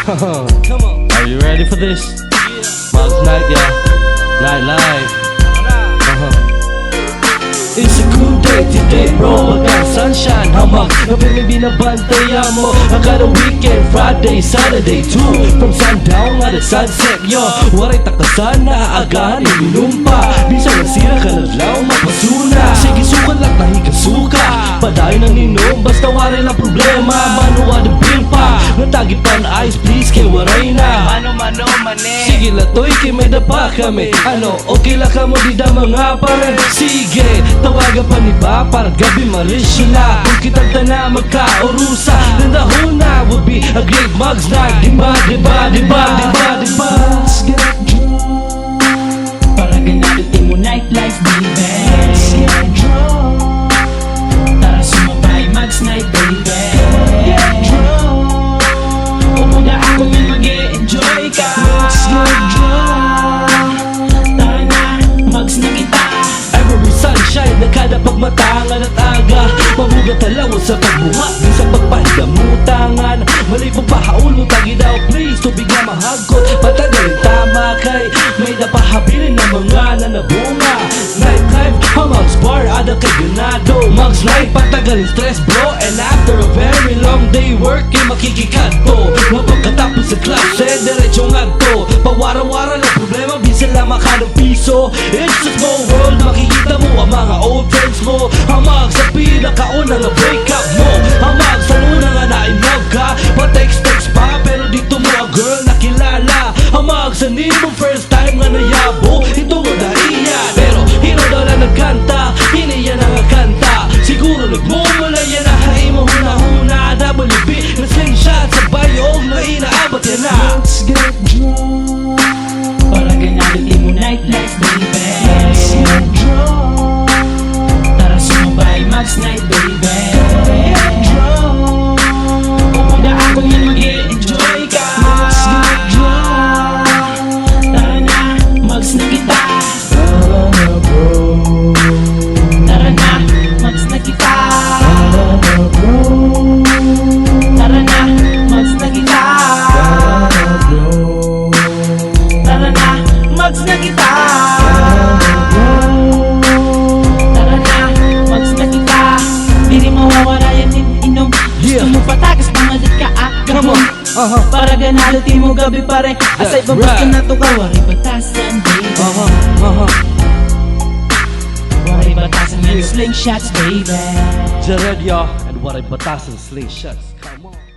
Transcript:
Come on. Are you ready for this? Mugs night, yeah. Night live. It's a good day today, bro. I got sunshine, hamak. Gabi may binabantayan mo. I got a weekend, Friday, Saturday too. From sundown at sunset, yo. Waray takasan na agahan, iminum pa. Bisang nasira ka naglaw, mapasuna. Sige sukan lang, tahikasuka. Padayo ng inom, basta waray lang problema. Manuwa the bill pa. Natagipan ice, please, kay waray na. Mano, mane. Sige latoy, kay may dapa kami. Ano, okay lang ka mo, di da mga pare. Sige, tawagan pa ni ba para gabi malis sila. Kung kitang tana magka-urusa, then the whole night would be a great mugs night. Diba, diba, diba, diba, diba. Let's get drunk. Para ganalutin mo nightlife, baby. Let's get drunk. Tara sumabay, mugs night, baby. Get drunk. Umuga ako yan, mag-e-enjoy ka. Let's get drunk. Tara na, mugs na kita. Every sunshine na kada pagmatangan at aga. Mabugat talaw sa pagbuha, di sa pagpahigamutangan. Mali po pahaon mo tagi daw, please. Tubig na mahagot, patagalin tama kay may napahabilin na mga nanabunga. Nightlife, Mugs bar, ada kay ganado. Mugs night, patagalin stress bro. And after a very long day working, makikikato. Mapagkatapos sa klase, diretso ngagto. Pawara-wara lang problema, bisan lang makadang piso. It's a small world, makikita mo ang mga old friends mo. Hamag sa pinakauna na breakup mo. Hamag sa luna nga na-in-love ka. Pa-text-text pa, pero dito mo ang girl nakilala. Hamag sa nimo first time nga na-yabo. Hintungod na iya, pero hino daw na nagkanta. Iniya na nga kanta. Siguro nagmumula yan na hain mo huna-huna. WB na slingshot sa bayog na inaabot yan na. Let's get drunk. Para ganalutin mo nightlife, baby. Let's get drunk. Tara sumabay, mugs night, baby. Get drunk. Umuga ako yan, mag-e-enjoy ka. Let's get drunk. Tara na, mugs na kita. Tara na bro, Tara na, mugs na kita. tara na bro, Tara na, mugs na kita. tara na bro, Tara na, mugs na kita. Tara na, mugs na kita. Di rin mawawala yan din inom. Gusto mo patagas, pamalit ka come on, agahon. Para ganalutin mo gabi pare. Asay That's babas ka right. na to ka. Waray batasan, baby. Waray batasan yan, slingshots, baby. Jharred, y'all, and Waray Batazan slingshots. Come on.